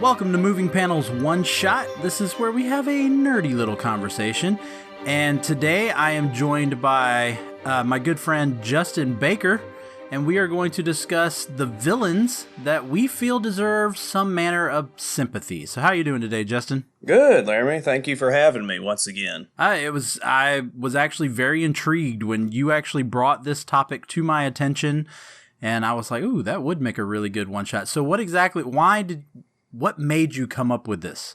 Welcome to Moving Panels One Shot. This is where we have a nerdy little conversation. And today I am joined by my good friend Justin Baker, and we are going to discuss the villains that we feel deserve some manner of sympathy. So how are you doing today, Justin? Good, Laramy. Thank you for having me once again. I was actually very intrigued when you actually brought this topic to my attention, and I was like, ooh, that would make a really good one-shot. So what made you come up with this?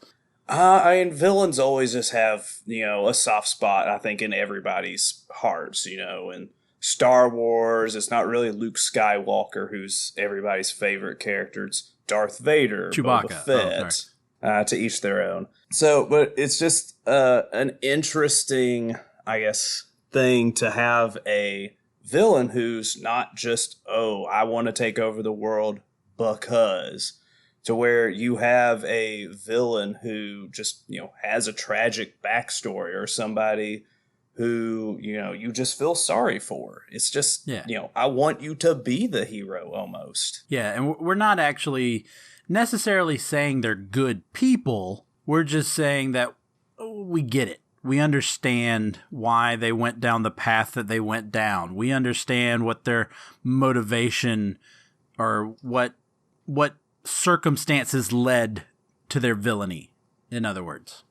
Villains always just have, a soft spot, I think, in everybody's hearts, and Star Wars, it's not really Luke Skywalker, who's everybody's favorite character. It's Darth Vader, Chewbacca, Boba Fett, to each their own. So, but it's just an interesting, I guess, thing to have a villain who's not just, I want to take over the world because... to where you have a villain who just, has a tragic backstory or somebody who, you just feel sorry for. It's just, I want you to be the hero almost. Yeah, and we're not actually necessarily saying they're good people. We're just saying that we get it. We understand why they went down the path that they went down. We understand what their motivation or what circumstances led to their villainy, in other words.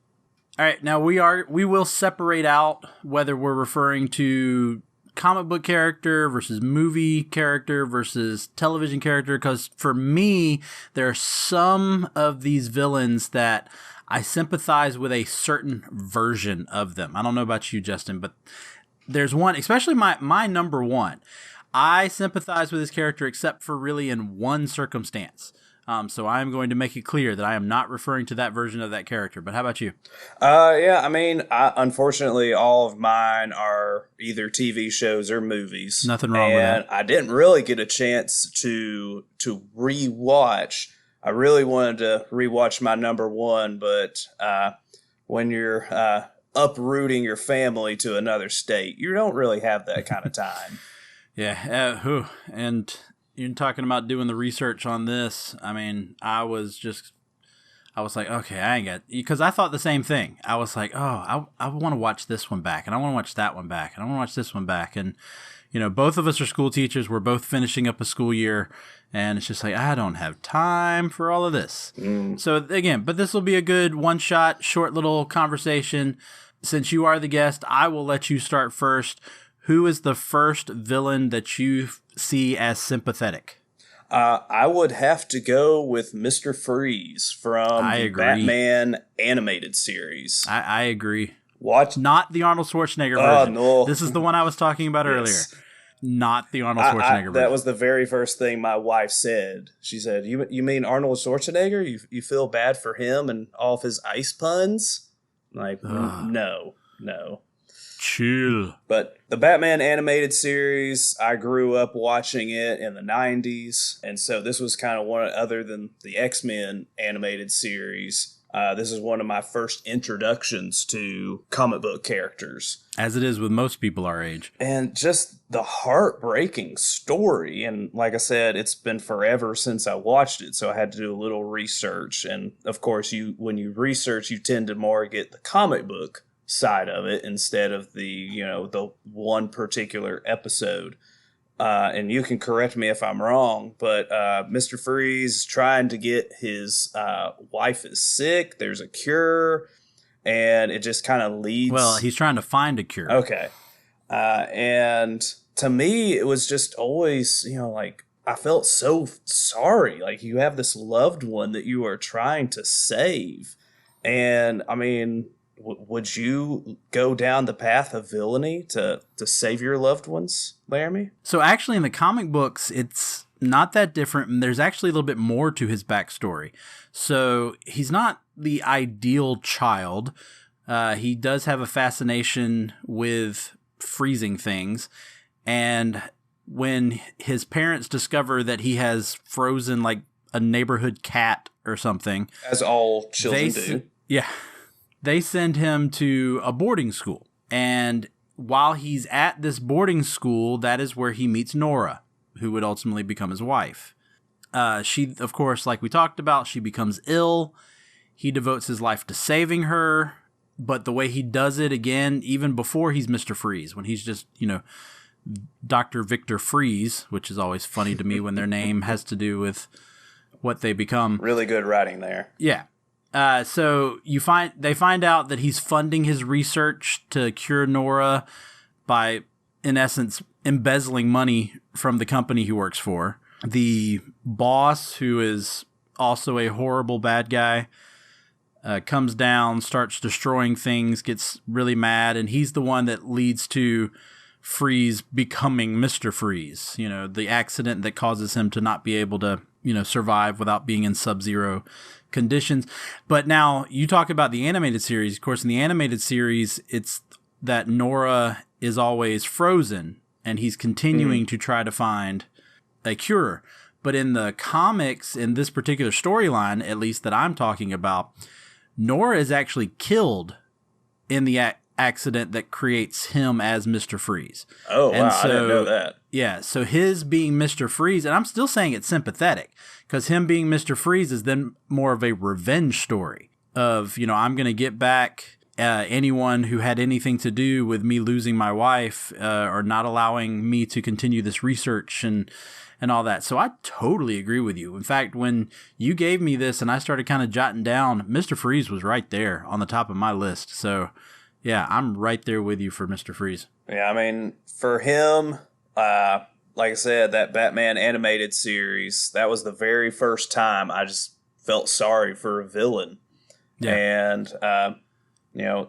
All right, now we will separate out whether we're referring to comic book character versus movie character versus television character, because for me, there are some of these villains that I sympathize with a certain version of them. I don't know about you, Justin, but there's one, especially my number one. I sympathize with this character except for really in one circumstance. So I'm going to make it clear that I am not referring to that version of that character. But how about you? Unfortunately, all of mine are either TV shows or movies. Nothing wrong with that. I didn't really get a chance to rewatch. I really wanted to rewatch my number one, but when you're uprooting your family to another state, you don't really have that kind of time. Yeah. And you're talking about doing the research on this. I mean, I was like, okay, I ain't got, because I thought the same thing. I was like, I want to watch this one back, and I want to watch that one back, and I want to watch this one back. And, both of us are school teachers. We're both finishing up a school year, and it's just like, I don't have time for all of this. So again, but this will be a good one-shot, short little conversation. Since you are the guest, I will let you start first. Who is the first villain that you see as sympathetic? I would have to go with Mr. Freeze from the Batman animated series. I agree. What? Not the Arnold Schwarzenegger version. No. This is the one I was talking about earlier. Not the Arnold Schwarzenegger version. That was the very first thing my wife said. She said, you mean Arnold Schwarzenegger? You feel bad for him and all of his ice puns? Like, no. Chill. But the Batman animated series, I grew up watching it in the 90s. And so this was kind of one, other than the X-Men animated series, this is one of my first introductions to comic book characters. As it is with most people our age. And just the heartbreaking story. And like I said, it's been forever since I watched it. So I had to do a little research. And of course, when you research, you tend to more get the comic book side of it instead of the one particular episode. And you can correct me if I'm wrong, but Mr. Freeze is trying to get his wife is sick. There's a cure, and it just kind of leads. Well, he's trying to find a cure. Okay. And to me, it was just always, I felt so sorry. Like, you have this loved one that you are trying to save. And I mean, would you go down the path of villainy to save your loved ones, Laramy? So actually in the comic books, it's not that different. And there's actually a little bit more to his backstory. So he's not the ideal child. He does have a fascination with freezing things. And when his parents discover that he has frozen like a neighborhood cat or something. As all children do. Yeah. They send him to a boarding school. And while he's at this boarding school, that is where he meets Nora, who would ultimately become his wife. She, of course, like we talked about, she becomes ill. He devotes his life to saving her. But the way he does it, again, even before he's Mr. Freeze, when he's just, Dr. Victor Freeze, which is always funny to me when their name has to do with what they become. Really good writing there. Yeah. So they find out that he's funding his research to cure Nora by, in essence, embezzling money from the company he works for. The boss, who is also a horrible bad guy, comes down, starts destroying things, gets really mad, and he's the one that leads to Freeze becoming Mr. Freeze. The accident that causes him to not be able to, survive without being in sub-zero conditions. But now you talk about the animated series. Of course, in the animated series, it's that Nora is always frozen, and he's continuing to try to find a cure. But in the comics, in this particular storyline, at least that I'm talking about, Nora is actually killed in the accident that creates him as Mr. Freeze. Oh, wow, I didn't know that. Yeah, so his being Mr. Freeze, and I'm still saying it's sympathetic, because him being Mr. Freeze is then more of a revenge story of, I'm going to get back anyone who had anything to do with me losing my wife or not allowing me to continue this research and all that. So I totally agree with you. In fact, when you gave me this and I started kind of jotting down, Mr. Freeze was right there on the top of my list. So yeah, I'm right there with you for Mr. Freeze. Yeah, I mean, for him, like I said, that Batman animated series, that was the very first time I just felt sorry for a villain. Yeah. And,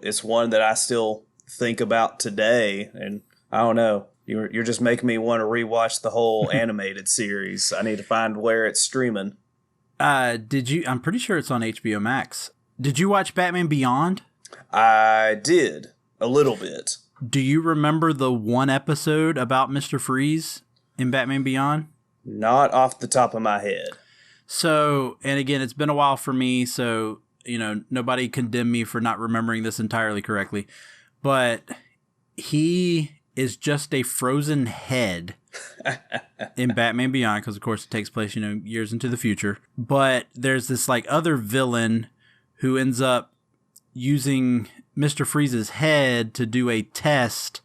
it's one that I still think about today. And I don't know. You're just making me want to rewatch the whole animated series. I need to find where it's streaming. I'm pretty sure it's on HBO Max. Did you watch Batman Beyond? I did, a little bit. Do you remember the one episode about Mr. Freeze in Batman Beyond? Not off the top of my head. So, and again, it's been a while for me, so, nobody condemn me for not remembering this entirely correctly. But he is just a frozen head in Batman Beyond, because of course it takes place, years into the future. But there's this other villain who ends up using Mr. Freeze's head to do a test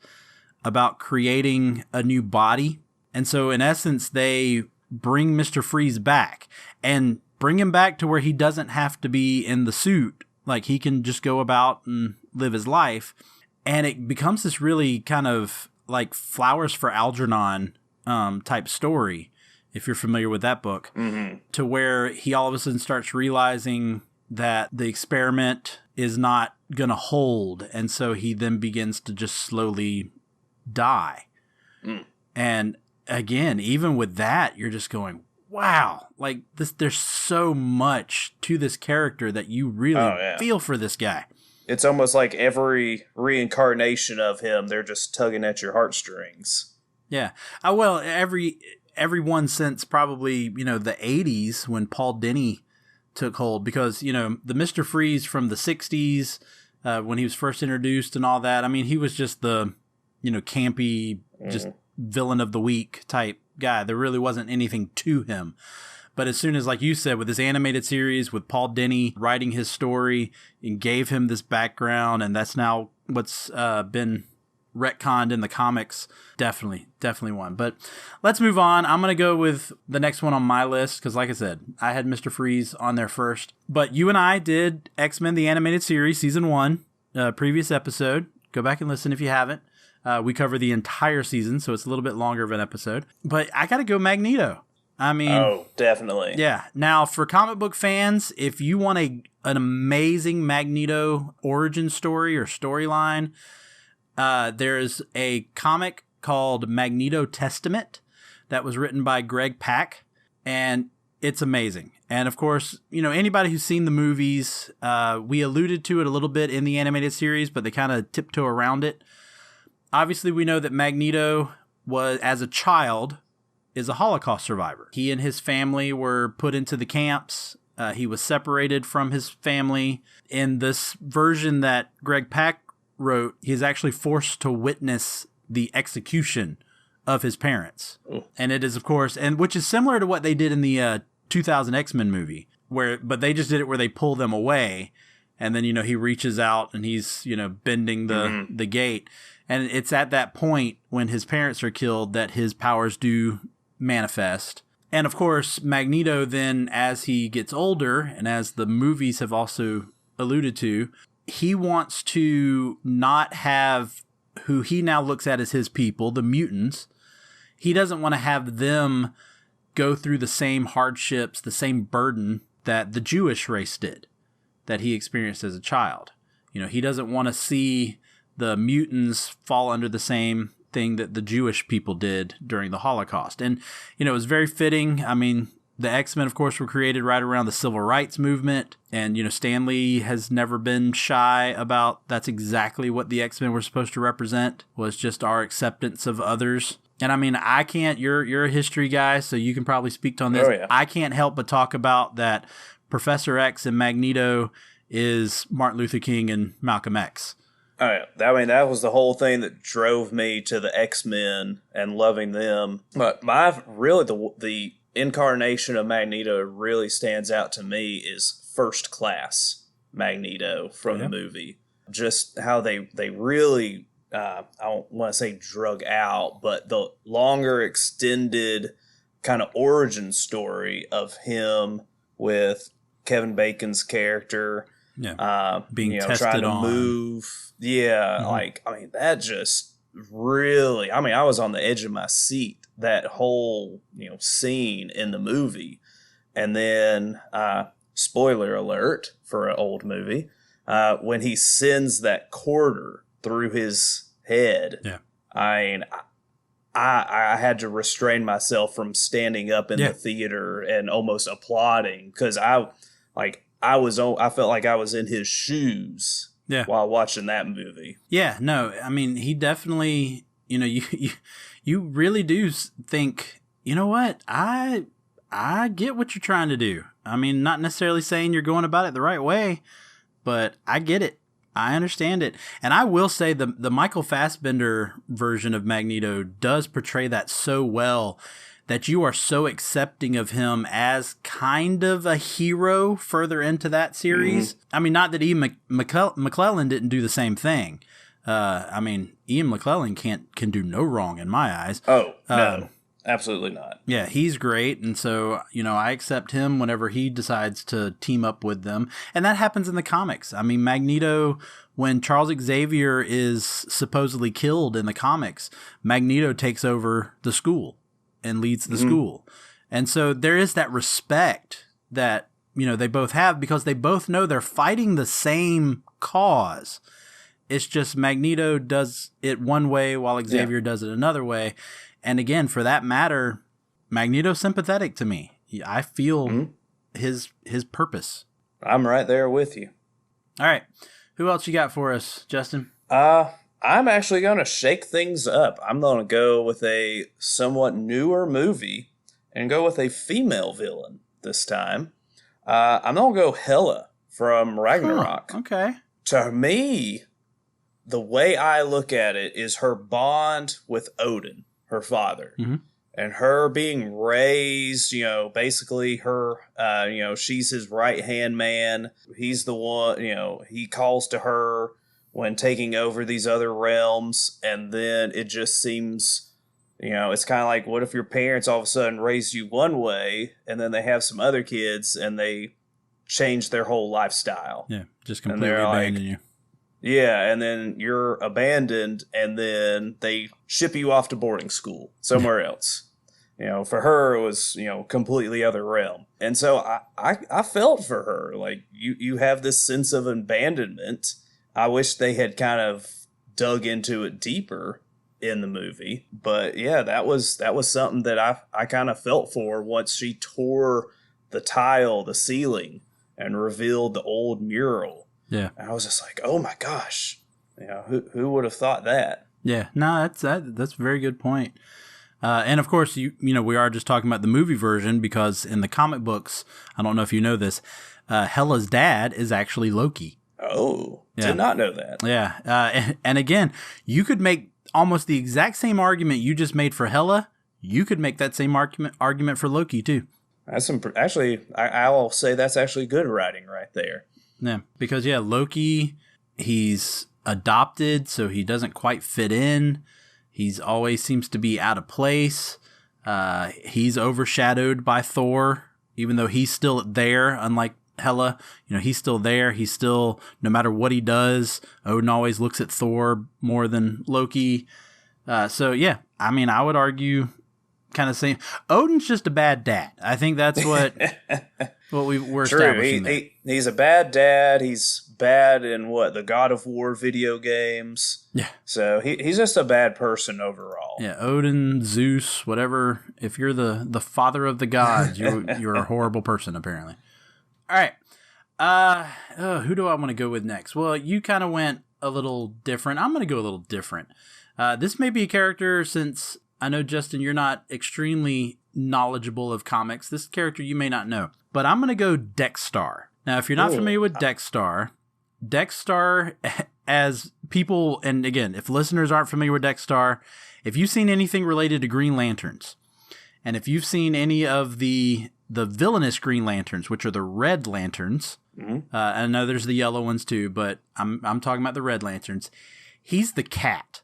about creating a new body. And so in essence, they bring Mr. Freeze back and bring him back to where he doesn't have to be in the suit. He can just go about and live his life. And it becomes this really kind of Flowers for Algernon type story, if you're familiar with that book, to where he all of a sudden starts realizing that the experiment is not going to hold. And so he then begins to just slowly die. And again, even with that, you're just going, wow, there's so much to this character that you really feel for this guy. It's almost like every reincarnation of him, they're just tugging at your heartstrings. Yeah. Well, every one since probably, the 80s when Paul Dini took hold, because, the Mr. Freeze from the 60s, when he was first introduced and all that, I mean, he was just the, campy, just villain of the week type guy. There really wasn't anything to him. But as soon as, like you said, with this animated series, with Paul Dini writing his story and gave him this background, and that's now what's been retconned in the comics, definitely one. But let's move on. I'm going to go with the next one on my list, because like I said, I had Mr. Freeze on there first. But you and I did X-Men the Animated Series, Season 1, previous episode. Go back and listen if you haven't. We cover the entire season, so it's a little bit longer of an episode. But I got to go Magneto. I mean, oh, definitely. Yeah. Now, for comic book fans, if you want an amazing Magneto origin story or storyline, there's a comic called Magneto Testament that was written by Greg Pak, and it's amazing. And of course, anybody who's seen the movies, we alluded to it a little bit in the animated series, but they kind of tiptoe around it. Obviously, we know that Magneto was, as a child, is a Holocaust survivor. He and his family were put into the camps. He was separated from his family. In this version that Greg Pak wrote, he's actually forced to witness the execution of his parents. And it is, of course, and which is similar to what they did in the 2000 X-Men movie, but they just did it where they pull them away, and then, he reaches out and he's, bending the gate. And it's at that point when his parents are killed that his powers do manifest. And of course, Magneto then, as he gets older, and as the movies have also alluded to, he wants to not have who he now looks at as his people, the mutants. He doesn't want to have them go through the same hardships, the same burden that the Jewish race did, that he experienced as a child. He doesn't want to see the mutants fall under the same thing that the Jewish people did during the Holocaust. And, it was very fitting. I mean, the X-Men, of course, were created right around the Civil Rights Movement. And, Stan Lee has never been shy about that's exactly what the X-Men were supposed to represent, was just our acceptance of others. And I mean, I can't, you're a history guy, so you can probably speak on this. Oh, yeah. I can't help but talk about that Professor X and Magneto is Martin Luther King and Malcolm X. Oh, yeah. That was the whole thing that drove me to the X-Men and loving them. But the incarnation of Magneto really stands out to me is First Class Magneto from the movie. Just how they really, I don't want to say drug out, but the longer extended kind of origin story of him with Kevin Bacon's character, being tested trying to on. move. Yeah, that just really, I was on the edge of my seat, that whole, scene in the movie. And then, spoiler alert for an old movie, when he sends that quarter through his head, I had to restrain myself from standing up in the theater and almost applauding, because I felt like I was in his shoes while watching that movie. Yeah, no, I mean, he definitely, you really do think, you know what, I get what you're trying to do. I mean, not necessarily saying you're going about it the right way, but I get it. I understand it. And I will say the Michael Fassbender version of Magneto does portray that so well, that you are so accepting of him as kind of a hero further into that series. I mean, not that Ian McClellan didn't do the same thing. Ian McClellan can do no wrong in my eyes. Oh, no, absolutely not. Yeah, he's great. And so, I accept him whenever he decides to team up with them. And that happens in the comics. I mean, Magneto, when Charles Xavier is supposedly killed in the comics, Magneto takes over the school and leads the school. And so there is that respect that, they both have, because they both know they're fighting the same cause. It's just Magneto does it one way while Xavier does it another way. And again, for that matter, Magneto's sympathetic to me. I feel his purpose. I'm right there with you. All right. Who else you got for us, Justin? I'm actually going to shake things up. I'm going to go with a somewhat newer movie and go with a female villain this time. I'm going to go Hela from Ragnarok. Okay. To me, the way I look at it is her bond with Odin, her father, and her being raised, basically her, she's his right-hand man. He's the one, he calls to her when taking over these other realms. And then it just seems, it's kind of like, what if your parents all of a sudden raise you one way and then they have some other kids and they change their whole lifestyle? Yeah, just completely abandon you. Yeah, and then you're abandoned, and then they ship you off to boarding school somewhere else. For her, it was, completely other realm. And so I felt for her. Like, you have this sense of abandonment. I wish they had kind of dug into it deeper in the movie. But yeah, that was something that I kind of felt for once she tore the ceiling, and revealed the old mural. Yeah. And I was just like, oh my gosh, who would have thought that? Yeah, no, that's a very good point. And of course, we are just talking about the movie version, because in the comic books, I don't know if you know this, Hela's dad is actually Loki. Oh, Yeah. did not know that. Yeah. And again, you could make almost the exact same argument you just made for Hela. You could make that same argument for Loki, too. That's actually, I will say that's actually good writing right there. Yeah. Because, yeah, Loki, he's adopted, so he doesn't quite fit in. He's always seems to be out of place. He's overshadowed by Thor, even though he's still there, unlike Hela. He's still there. He's still, no matter what he does, Odin always looks at Thor more than Loki. So, yeah, I mean, I would argue kind of saying Odin's just a bad dad. I think that's what we're establishing there. He's a bad dad. He's bad in the God of War video games. Yeah. So he's just a bad person overall. Yeah, Odin, Zeus, whatever. If you're the father of the gods, you're a horrible person, apparently. All right. Who do I want to go with next? Well, you kind of went a little different. I'm going to go a little different. This may be a character, since I know, Justin, you're not extremely knowledgeable of comics. This character you may not know. But I'm going to go Dexstar. Now, if you're not familiar with Dexstar, as people, and again, if listeners aren't familiar with Dexstar, if you've seen anything related to Green Lanterns, and if you've seen any of the villainous Green Lanterns, which are the Red Lanterns, I know there's the yellow ones too, but I'm talking about the Red Lanterns. He's the cat.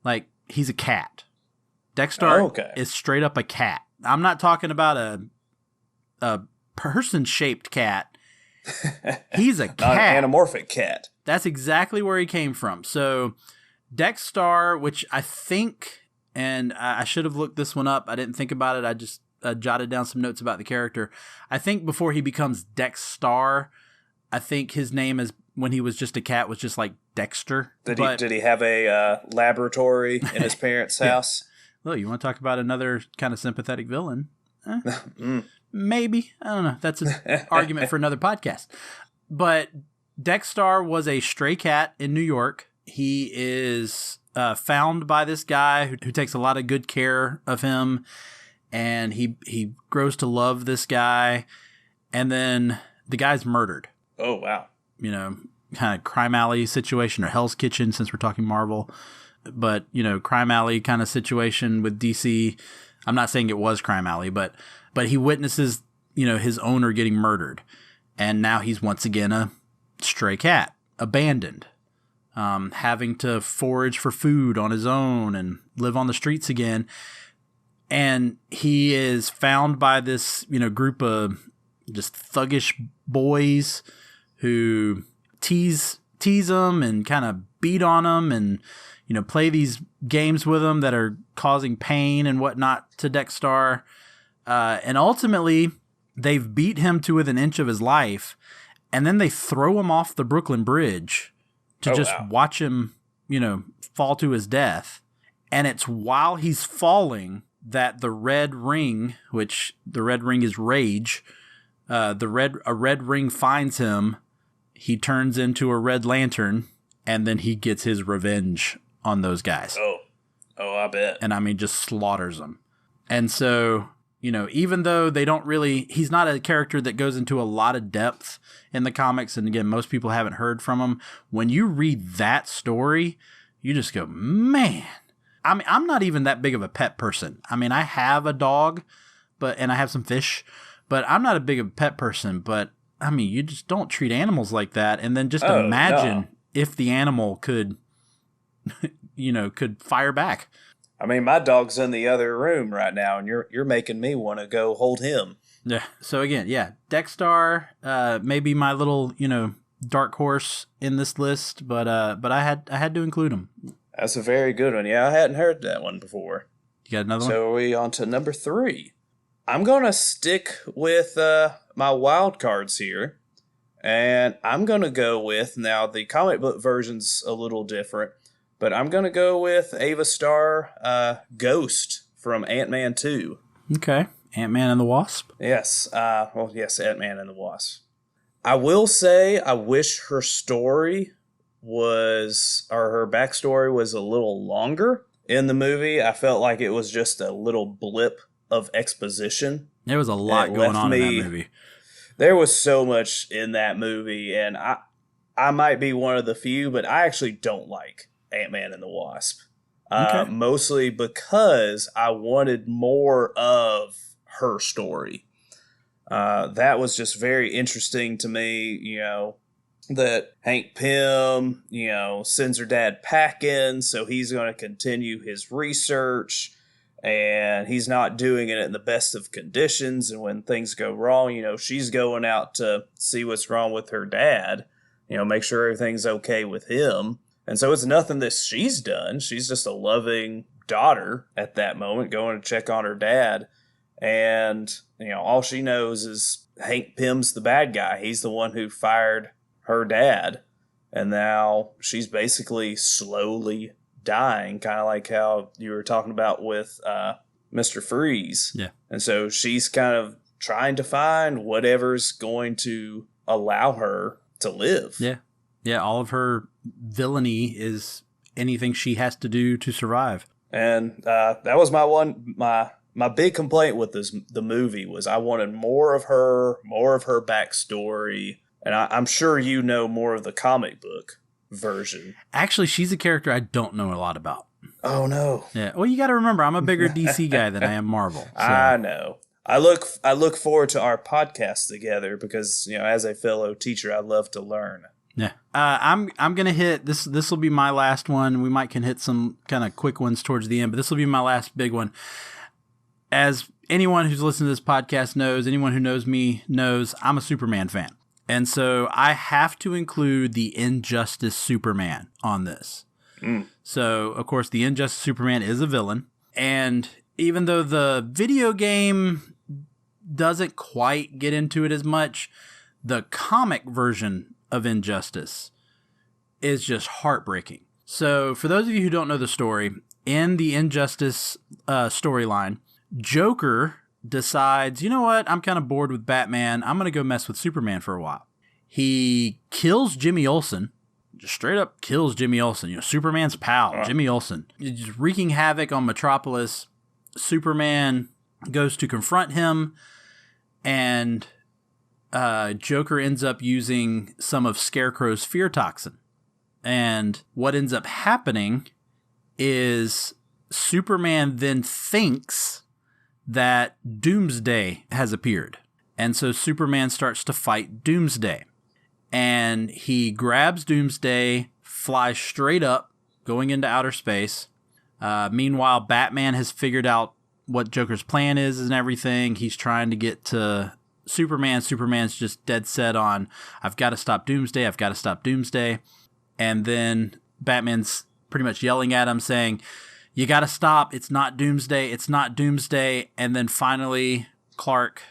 Like, he's a cat. Dexstar is straight up a cat. I'm not talking about a person-shaped cat. He's a cat. Not an anamorphic cat. That's exactly where he came from. So Dexstar, which I think, and I should have looked this one up. I didn't think about it. I just jotted down some notes about the character. I think before he becomes Dexstar, I think his name is, when he was just a cat, was just like Dexter. Did he have a laboratory in his parents' house? Well, you want to talk about another kind of sympathetic villain? Maybe. I don't know. That's an argument for another podcast. But Dexstar was a stray cat in New York. He is found by this guy who takes a lot of good care of him. And he grows to love this guy. And then the guy's murdered. Oh, wow. Kind of Crime Alley situation, or Hell's Kitchen, since we're talking Marvel. But, Crime Alley kind of situation with DC. I'm not saying it was Crime Alley, but he witnesses, his owner getting murdered. And now he's once again a stray cat, abandoned, having to forage for food on his own and live on the streets again. And he is found by this, group of just thuggish boys who tease him and kind of beat on him and, play these games with him that are causing pain and whatnot to Dexstar. And ultimately, they've beat him to within an inch of his life, and then they throw him off the Brooklyn Bridge to watch him, fall to his death. And it's while he's falling that the red ring, which the red ring is rage, a red ring finds him. He turns into a Red Lantern, and then he gets his revenge on those guys. Oh, I bet. And I mean, just slaughters them. And so, even though he's not a character that goes into a lot of depth in the comics, and again, most people haven't heard from him, when you read that story, you just go, man. I mean, I'm not even that big of a pet person. I mean, I have a dog, and I have some fish, but I'm not a big of a pet person. But I mean, you just don't treat animals like that. And then just imagine if the animal could, could fire back. I mean, my dog's in the other room right now, and you're making me want to go hold him. Yeah. So again, Dexstar, maybe my little, dark horse in this list, but I had to include him. That's a very good one. Yeah, I hadn't heard that one before. You got another one? So are we on to number 3? I'm going to stick with my wild cards here. And I'm going to go with, now the comic book version's a little different, but I'm going to go with Ava Starr Ghost from Ant-Man 2. Okay. Ant-Man and the Wasp? Yes. Yes, Ant-Man and the Wasp. I will say I wish her story her backstory was a little longer in the movie. I felt like it was just a little blip of exposition. There was a lot going on in that movie. There was so much in that movie, and I might be one of the few, but I actually don't like Ant-Man and the Wasp. Okay. Mostly because I wanted more of her story. That was just very interesting to me, that Hank Pym, sends her dad packing, so he's going to continue his research, and he's not doing it in the best of conditions. And when things go wrong, she's going out to see what's wrong with her dad, make sure everything's okay with him. And so it's nothing that she's done. She's just a loving daughter at that moment, going to check on her dad. And, all she knows is Hank Pym's the bad guy. He's the one who fired her dad. And now she's basically slowly dying, kind of like how you were talking about with Mr. Freeze. Yeah. And so she's kind of trying to find whatever's going to allow her to live. Yeah. Yeah, all of her villainy is anything she has to do to survive. And that was my big complaint with the movie was I wanted more of her backstory. And I'm sure you know more of the comic book version. Actually, she's a character I don't know a lot about. Oh, no. Yeah. Well, you got to remember, I'm a bigger DC guy than I am Marvel. So. I know. I look forward to our podcast together because, as a fellow teacher, I love to learn. Yeah. I'm going to hit this. This will be my last one. We can hit some kind of quick ones towards the end, but this will be my last big one. As anyone who's listened to this podcast knows, anyone who knows me knows, I'm a Superman fan. And so I have to include the Injustice Superman on this. So, of course, the Injustice Superman is a villain. And even though the video game doesn't quite get into it as much, the comic version of Injustice is just heartbreaking. So, for those of you who don't know the story, in the Injustice storyline, Joker decides, you know what, I'm kind of bored with Batman. I'm going to go mess with Superman for a while. He kills Jimmy Olsen, just straight up kills Jimmy Olsen, Superman's pal, Jimmy Olsen. He's just wreaking havoc on Metropolis. Superman goes to confront him, and Joker ends up using some of Scarecrow's fear toxin. And what ends up happening is Superman then thinks that Doomsday has appeared. And so Superman starts to fight Doomsday. And he grabs Doomsday, flies straight up, going into outer space. Meanwhile, Batman has figured out what Joker's plan is and everything. He's trying to get to Superman. Superman's just dead set on, I've got to stop Doomsday. I've got to stop Doomsday. And then Batman's pretty much yelling at him saying, you got to stop. It's not Doomsday. It's not Doomsday. And then finally, Clark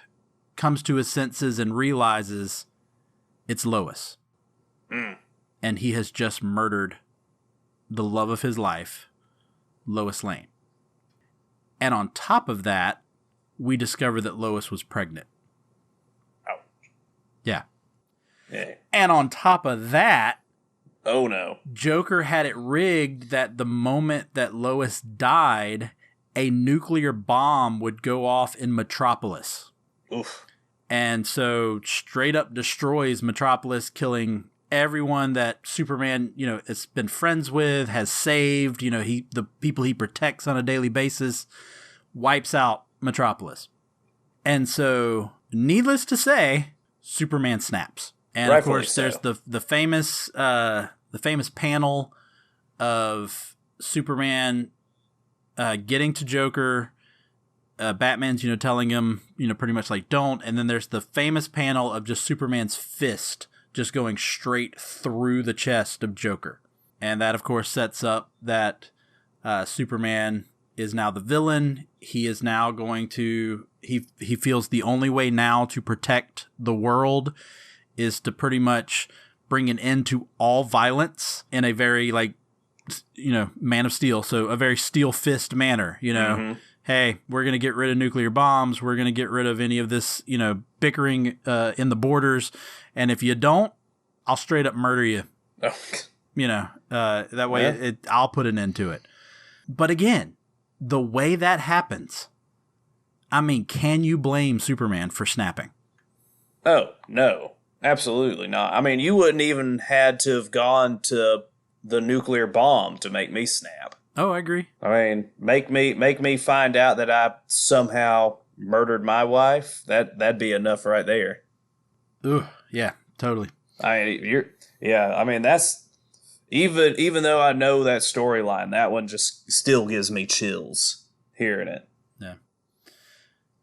comes to his senses and realizes it's Lois. And he has just murdered the love of his life, Lois Lane. And on top of that, we discover that Lois was pregnant. Ouch. Yeah. Yeah. And on top of that, oh no, Joker had it rigged that the moment that Lois died, a nuclear bomb would go off in Metropolis. Oof. And so straight up destroys Metropolis, killing everyone that Superman, has been friends with, has saved, the people he protects on a daily basis, wipes out Metropolis. And so, needless to say, Superman snaps. And rightfully of course, so. there's the famous panel of Superman getting to Joker. Batman's, telling him, pretty much like, don't. And then there's the famous panel of just Superman's fist just going straight through the chest of Joker. And that, of course, sets up that Superman is now the villain. He is now going to, he feels the only way now to protect the world is to pretty much bring an end to all violence in a very, Man of Steel. So a very steel fist manner, Mm-hmm. Hey, we're going to get rid of nuclear bombs. We're going to get rid of any of this, bickering in the borders. And if you don't, I'll straight up murder you. Oh. That way I'll put an end to it. But again, the way that happens, can you blame Superman for snapping? Oh, no, Absolutely not. I mean, you wouldn't even had to have gone to the nuclear bomb to make me snap. Oh, I agree. I mean, make me find out that I somehow murdered my wife. That'd be enough right there. Ooh, yeah, totally. I mean, that's even though I know that storyline, that one just still gives me chills hearing it. Yeah.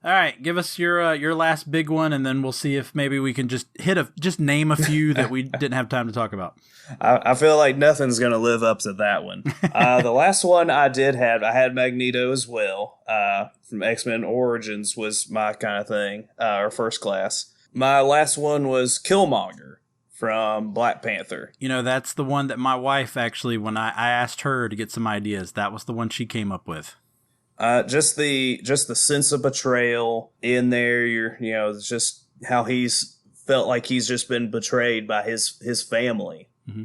All right, give us your last big one, and then we'll see if maybe we can just name a few that we didn't have time to talk about. I feel like nothing's going to live up to that one. The last one I had Magneto as well. From X-Men Origins was my kind of thing, or First Class. My last one was Killmonger from Black Panther. You know, that's the one that my wife actually, when I asked her to get some ideas, that was the one she came up with. Just the sense of betrayal in there. It's just how he's felt like he's just been betrayed by his family. Mm-hmm.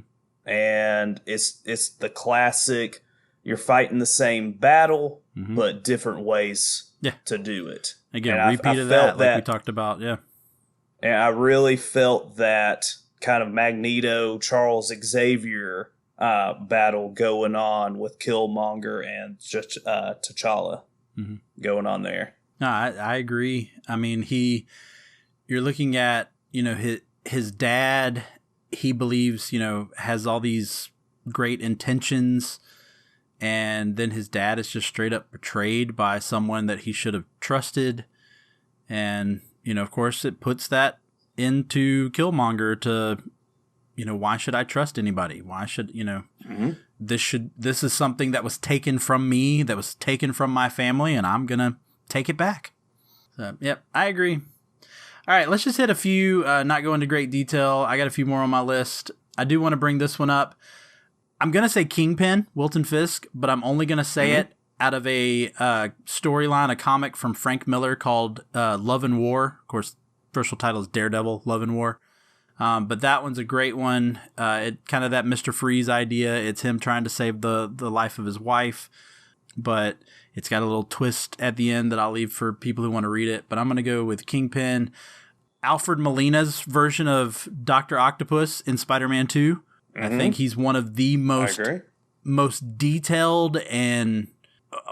And it's the classic, you're fighting the same battle, mm-hmm. but different ways to do it. Again, repeat of that, like we talked about, yeah. And I really felt that kind of Magneto, Charles Xavier battle going on with Killmonger and just T'Challa mm-hmm. going on there. No, I agree. I mean, you're looking at, his dad, he believes, has all these great intentions, and then his dad is just straight up betrayed by someone that he should have trusted. And, of course, it puts that into Killmonger to, why should I trust anybody? Why should, mm-hmm. This is something that was taken from me, that was taken from my family, and I'm going to take it back. So, yep, I agree. All right, let's just hit a few, not go into great detail. I got a few more on my list. I do want to bring this one up. I'm going to say Kingpin, Wilton Fisk, but I'm only going to say mm-hmm. it out of a storyline, a comic from Frank Miller called Love and War. Of course, official title is Daredevil, Love and War. But that one's a great one. It kind of that Mr. Freeze idea. It's him trying to save the life of his wife, but it's got a little twist at the end that I'll leave for people who want to read it. But I'm going to go with Kingpin. Alfred Molina's version of Dr. Octopus in Spider-Man 2. Mm-hmm. I think he's one of the most detailed and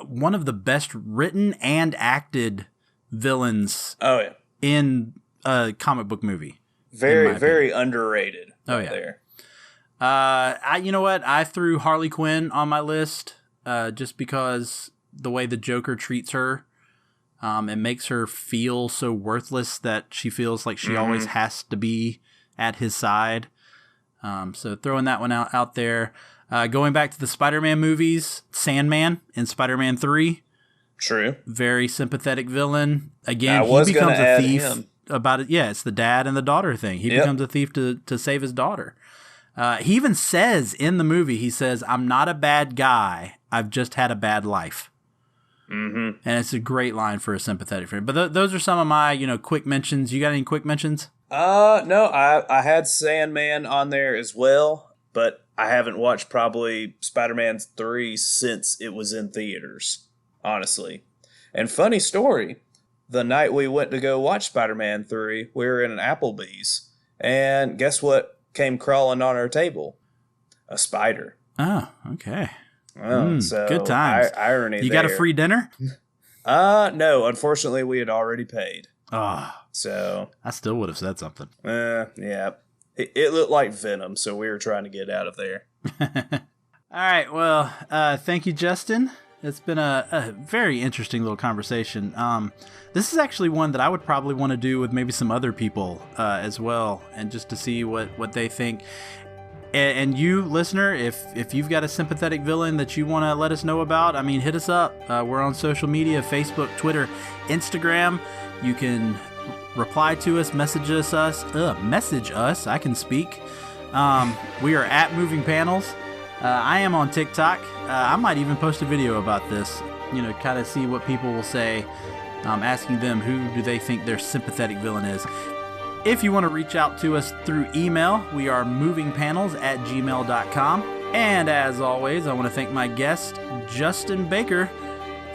one of the best written and acted villains in a comic book movie. Very underrated. There. You know what? I threw Harley Quinn on my list just because the way the Joker treats her, it makes her feel so worthless that she feels like she mm-hmm. always has to be at his side. So throwing that one out there. Going back to the Spider-Man movies, Sandman in Spider-Man 3. True. Very sympathetic villain. Again, he becomes a thief. About it, yeah, it's the dad and the daughter thing. He becomes a thief to save his daughter. He even says in the movie, he says, "I'm not a bad guy. I've just had a bad life." Mm-hmm. And it's a great line for a sympathetic friend. But those are some of my, quick mentions. You got any quick mentions? No, I had Sandman on there as well, but I haven't watched probably Spider-Man 3 since it was in theaters, honestly. And funny story. The night we went to go watch Spider-Man 3, we were in an Applebee's, and guess what came crawling on our table? A spider. Oh, okay. So good times. Irony. You got a free dinner? No. Unfortunately, we had already paid. So I still would have said something. Yeah. It looked like Venom, so we were trying to get out of there. All right. Well, thank you, Justin. It's been a very interesting little conversation. This is actually one that I would probably want to do with maybe some other people as well, and just to see what they think. And you, listener, if you've got a sympathetic villain that you want to let us know about, I mean, hit us up. We're on social media, Facebook, Twitter, Instagram. You can reply to us, message us. I can speak. We are at Moving Panels. I am on TikTok. I might even post a video about this, kind of see what people will say, asking them who do they think their sympathetic villain is. If you want to reach out to us through email, we are movingpanels@gmail.com. And as always, I want to thank my guest, Justin Baker,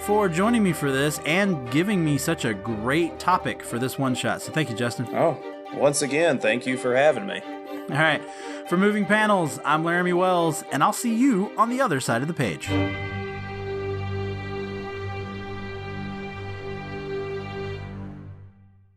for joining me for this and giving me such a great topic for this one shot. So thank you, Justin. Oh, Once again, thank you for having me. All right. For Moving Panels, I'm Laramy Wells, and I'll see you on the other side of the page.